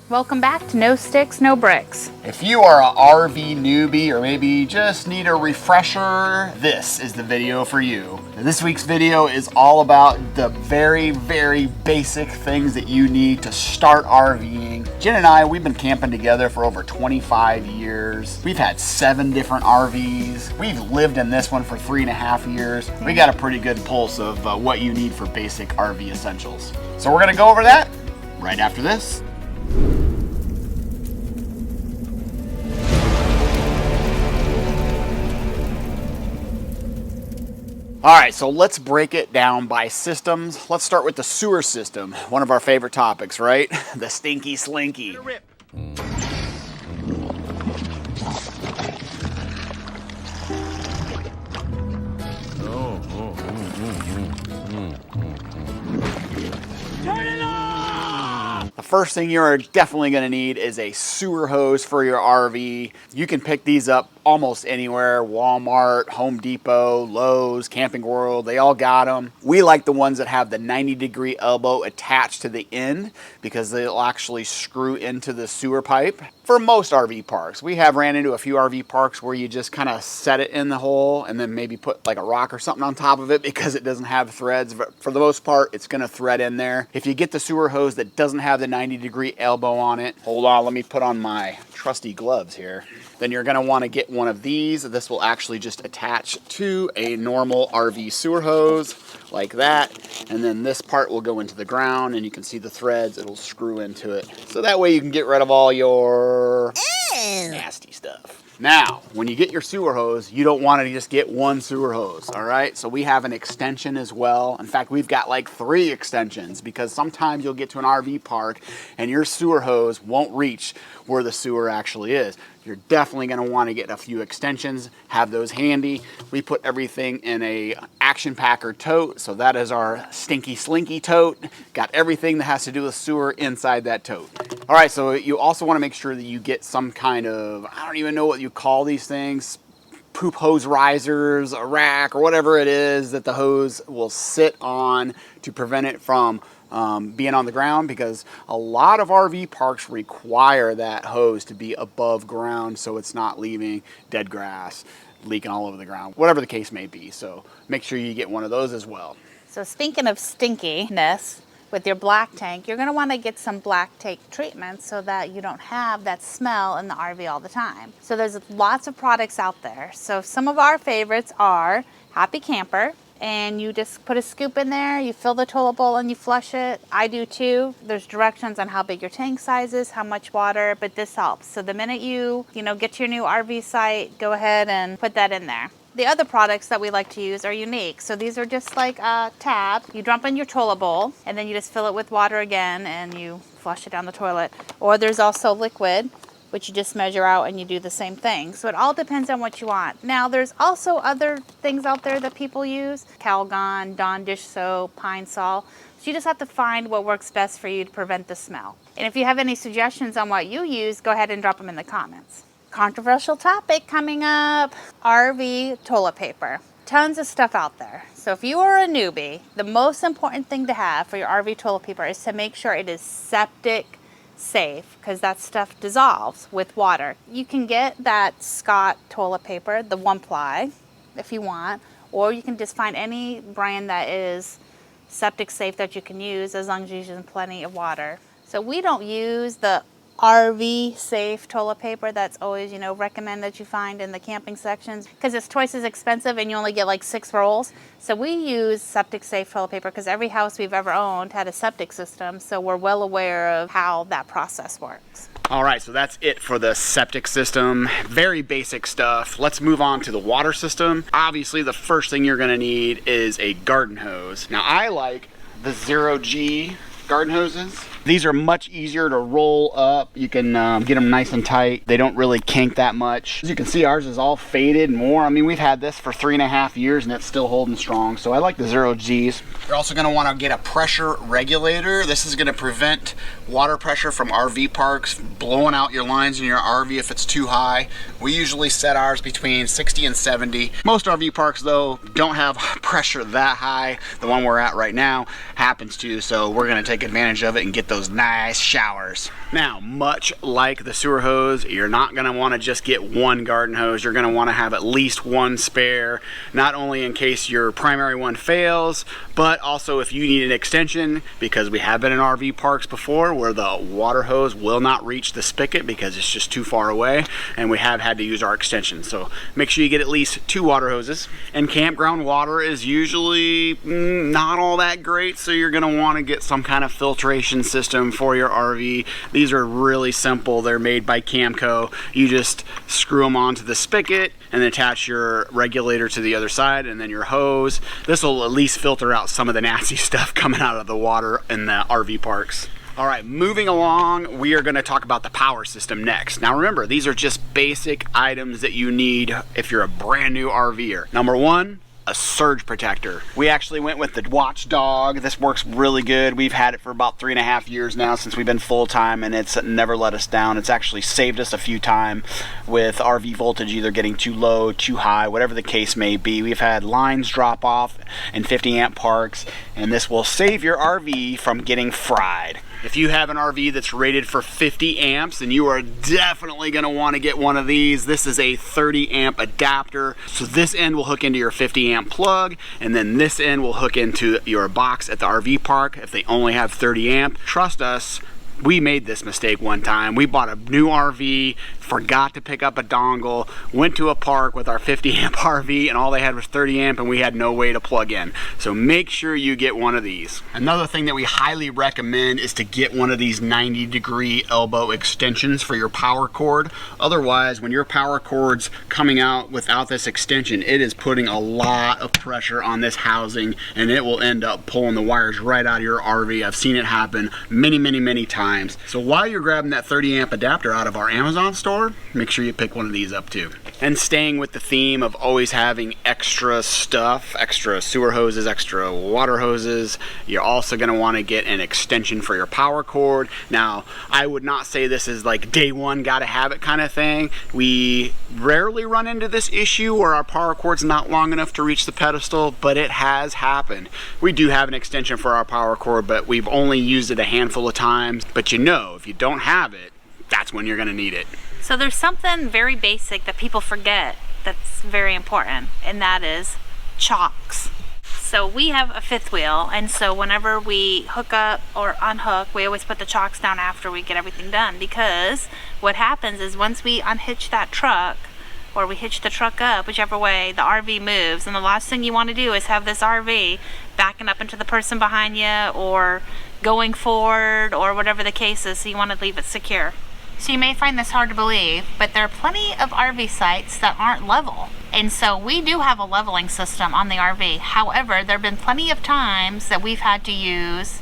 Welcome back to No Sticks, No Bricks. If you are an RV newbie or maybe just need a refresher, this is the video for you. Now, this week's video is all about the very basic things that you need to start RVing. Jen and I, we've been camping together for over 25 years. We've had 7 different RVs. We've lived in this one for 3.5 years. We got a pretty good pulse of what you need for basic RV essentials. So we're gonna go over that right after this. All right, so let's break it down by systems. Let's start with the sewer system, one of our favorite topics, right? The stinky slinky. Turn it off! The first thing you're definitely gonna need is a sewer hose for your RV. You can pick these up almost anywhere, Walmart, Home Depot, Lowe's, Camping World, they all got them. We like the ones that have the 90-degree elbow attached to the end because they'll actually screw into the sewer pipe. For most RV parks, we have ran into a few RV parks where you just kind of set it in the hole and then maybe put like a rock or something on top of it because it doesn't have threads. But for the most part, it's gonna thread in there. If you get the sewer hose that doesn't have the 90-degree elbow on it, hold on, let me put on my trusty gloves here. Then you're gonna wanna get one of these. This will actually just attach to a normal RV sewer hose like that. And then this part will go into the ground and you can see the threads, it'll screw into it. So that way you can get rid of all your nasty stuff. Now, when you get your sewer hose, you don't want to just get one sewer hose, all right? So we have an extension as well. In fact, we've got like 3 extensions because sometimes you'll get to an RV park and your sewer hose won't reach where the sewer actually is. You're definitely going to want to get a few extensions, have those handy. We put everything in a action packer tote, so that is our stinky slinky tote. Got everything that has to do with sewer inside that tote. All right, so you also want to make sure that you get some kind of, I don't even know what you call these things, poop hose risers, a rack, or whatever it is that the hose will sit on to prevent it from being on the ground, because a lot of RV parks require that hose to be above ground so it's not leaving dead grass, leaking all over the ground, whatever the case may be. So make sure you get one of those as well. So speaking of stinkiness, with your black tank, you're gonna wanna get some black tank treatment so that you don't have that smell in the RV all the time. So there's lots of products out there. So some of our favorites are Happy Camper, and you just put a scoop in there, you fill the toilet bowl and you flush it. I do too. There's directions on how big your tank size is, how much water, but this helps. So the minute you get to your new RV site, go ahead and put that in there. The other products that we like to use are unique. So these are just like a tab. You dump in your toilet bowl and then you just fill it with water again and you flush it down the toilet. Or there's also liquid, which you just measure out and you do the same thing. So it all depends on what you want. Now there's also other things out there that people use. Calgon, Dawn dish soap, Pine Sol. So you just have to find what works best for you to prevent the smell. And if you have any suggestions on what you use, go ahead and drop them in the comments. Controversial topic coming up, RV toilet paper. Tons of stuff out there. So if you are a newbie, the most important thing to have for your RV toilet paper is to make sure it is septic safe, because that stuff dissolves with water. You can get that Scott toilet paper, the 1-ply, if you want, or you can just find any brand that is septic safe that you can use as long as you're using plenty of water. So we don't use the RV safe toilet paper that's always, recommended that you find in the camping sections, because it's twice as expensive and you only get like 6 rolls. So we use septic safe toilet paper because every house we've ever owned had a septic system, so we're well aware of how that process works. All right, so that's it for the septic system. Very basic stuff. Let's move on to the water system. Obviously, the first thing you're gonna need is a garden hose. Now, I like the 0G garden hoses. These are much easier to roll up. You can get them nice and tight. They don't really kink that much. As you can see, ours is all faded and worn. I mean, we've had this for 3.5 years and it's still holding strong. So I like the 0Gs. You're also gonna wanna get a pressure regulator. This is gonna prevent water pressure from RV parks blowing out your lines in your RV if it's too high. We usually set ours between 60 and 70. Most RV parks though don't have pressure that high. The one we're at right now happens to, so we're gonna take advantage of it and get those nice showers. Now, much like the sewer hose, you're not going to want to just get one garden hose. You're going to want to have at least one spare, not only in case your primary one fails, but also if you need an extension, because we have been in RV parks before where the water hose will not reach the spigot because it's just too far away, and we have had to use our extension. So make sure you get at least 2 water hoses. And campground water is usually not all that great, so you're going to want to get some kind of filtration system for your RV. These are really simple. They're made by Camco. You just screw them onto the spigot and attach your regulator to the other side, and then your hose. This will at least filter out some of the nasty stuff coming out of the water in the RV parks. All right, moving along, we are going to talk about the power system next. Now remember, these are just basic items that you need if you're a brand new RVer. Number 1, a surge protector. We actually went with the Watchdog. This works really good. We've had it for about 3.5 years now since we've been full-time, and it's never let us down. It's actually saved us a few times with RV voltage either getting too low, too high, whatever the case may be. We've had lines drop off in 50 amp parks, and this will save your RV from getting fried. If you have an RV that's rated for 50 amps, then you are definitely going to want to get one of these. This is a 30 amp adapter. So this end will hook into your 50 amp plug, and then this end will hook into your box at the RV park if they only have 30 amp. Trust us, we made this mistake one time. We bought a new RV, forgot to pick up a dongle, went to a park with our 50 amp RV, and all they had was 30 amp, and we had no way to plug in. So make sure you get one of these. Another thing that we highly recommend is to get one of these 90-degree elbow extensions for your power cord. Otherwise, when your power cord's coming out without this extension, it is putting a lot of pressure on this housing, and it will end up pulling the wires right out of your RV. I've seen it happen many times. So while you're grabbing that 30 amp adapter out of our Amazon store, make sure you pick one of these up too. And staying with the theme of always having extra stuff, extra sewer hoses, extra water hoses, you're also going to want to get an extension for your power cord. Now, I would not say this is like day one gotta have it kind of thing. We rarely run into this issue where our power cord's not long enough to reach the pedestal, but it has happened. We do have an extension for our power cord, but we've only used it a handful of times. But you know, if you don't have it, that's when you're going to need it. So there's something very basic that people forget that's very important, and that is chocks. So we have a 5th wheel, and so whenever we hook up or unhook, we always put the chocks down after we get everything done, because what happens is once we unhitch that truck, or we hitch the truck up, whichever way, the RV moves, and the last thing you want to do is have this RV backing up into the person behind you or going forward or whatever the case is, so you want to leave it secure. So you may find this hard to believe, but there are plenty of RV sites that aren't level. And so we do have a leveling system on the RV. However, there have been plenty of times that we've had to use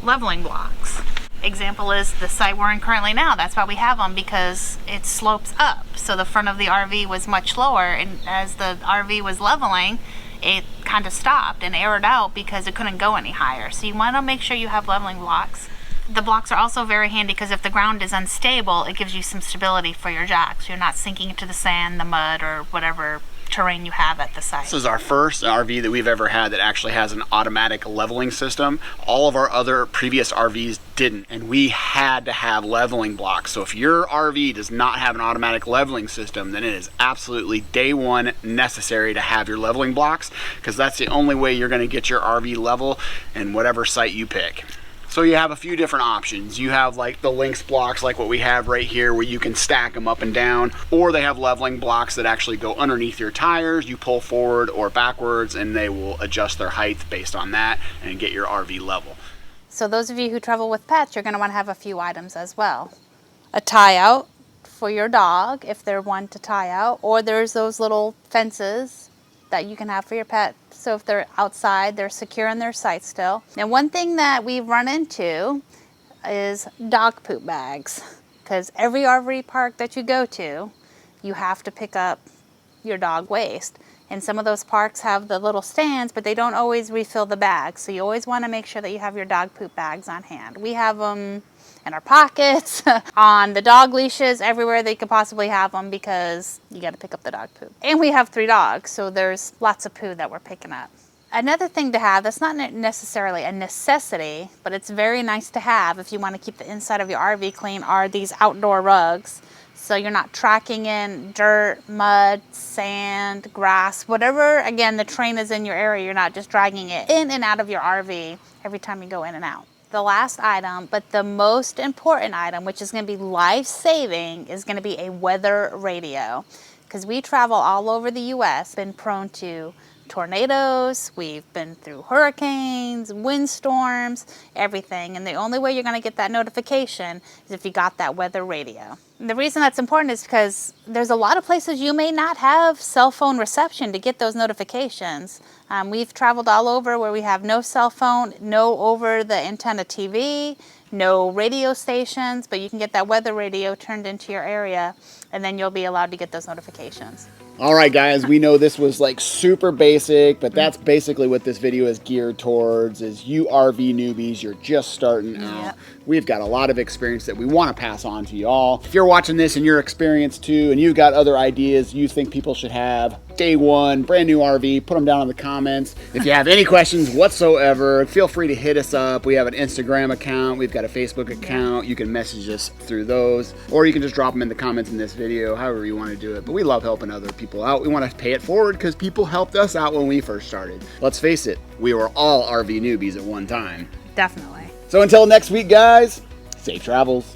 leveling blocks. Example is the site we're in currently now. That's why we have them, because it slopes up. So the front of the RV was much lower, and as the RV was leveling, it kind of stopped and aired out because it couldn't go any higher. So you want to make sure you have leveling blocks. The blocks are also very handy because if the ground is unstable, it gives you some stability for your jacks. You're not sinking into the sand, the mud, or whatever terrain you have at the site. This is our first RV that we've ever had that actually has an automatic leveling system. All of our other previous RVs didn't, and we had to have leveling blocks. So if your RV does not have an automatic leveling system, then it is absolutely day one necessary to have your leveling blocks, because that's the only way you're going to get your RV level in whatever site you pick. So you have a few different options. You have like the Lynx blocks like what we have right here, where you can stack them up and down, or they have leveling blocks that actually go underneath your tires. You pull forward or backwards and they will adjust their height based on that and get your RV level. So those of you who travel with pets, you're going to want to have a few items as well. A tie out for your dog if they're one to tie out, or there's those little fences that you can have for your pet. So if they're outside, they're secure in their site still. And one thing that we've run into is dog poop bags, because every RV park that you go to, you have to pick up your dog waste. And some of those parks have the little stands, but they don't always refill the bags. So you always want to make sure that you have your dog poop bags on hand. We have them in our pockets, on the dog leashes, everywhere they could possibly have them, because you got to pick up the dog poop. And we have 3 dogs, so there's lots of poo that we're picking up. Another thing to have that's not necessarily a necessity, but it's very nice to have if you want to keep the inside of your RV clean, are these outdoor rugs. So you're not tracking in dirt, mud, sand, grass, whatever. Again, the terrain is in your area. You're not just dragging it in and out of your RV every time you go in and out. The last item, but the most important item, which is going to be life-saving, is going to be a weather radio. Because we travel all over the U.S., been prone to tornadoes, we've been through hurricanes, windstorms, everything. And the only way you're going to get that notification is if you got that weather radio. And the reason that's important is because there's a lot of places you may not have cell phone reception to get those notifications. We've traveled all over where we have no cell phone, no over the antenna TV, no radio stations, but you can get that weather radio turned into your area, and then you'll be allowed to get those notifications. All right, guys, we know this was like super basic, but that's basically what this video is geared towards, is you RV newbies, you're just starting out. Yep. We've got a lot of experience that we want to pass on to y'all. If you're watching this and you're experienced too, and you've got other ideas you think people should have, day one, brand new RV, put them down in the comments. If you have any questions whatsoever, feel free to hit us up. We have an Instagram account, we've got a Facebook account. You can message us through those, or you can just drop them in the comments in this video, however you want to do it. But we love helping other people out. We want to pay it forward because people helped us out when we first started. Let's face it, we were all RV newbies at one time. Definitely. So until next week, guys, safe travels.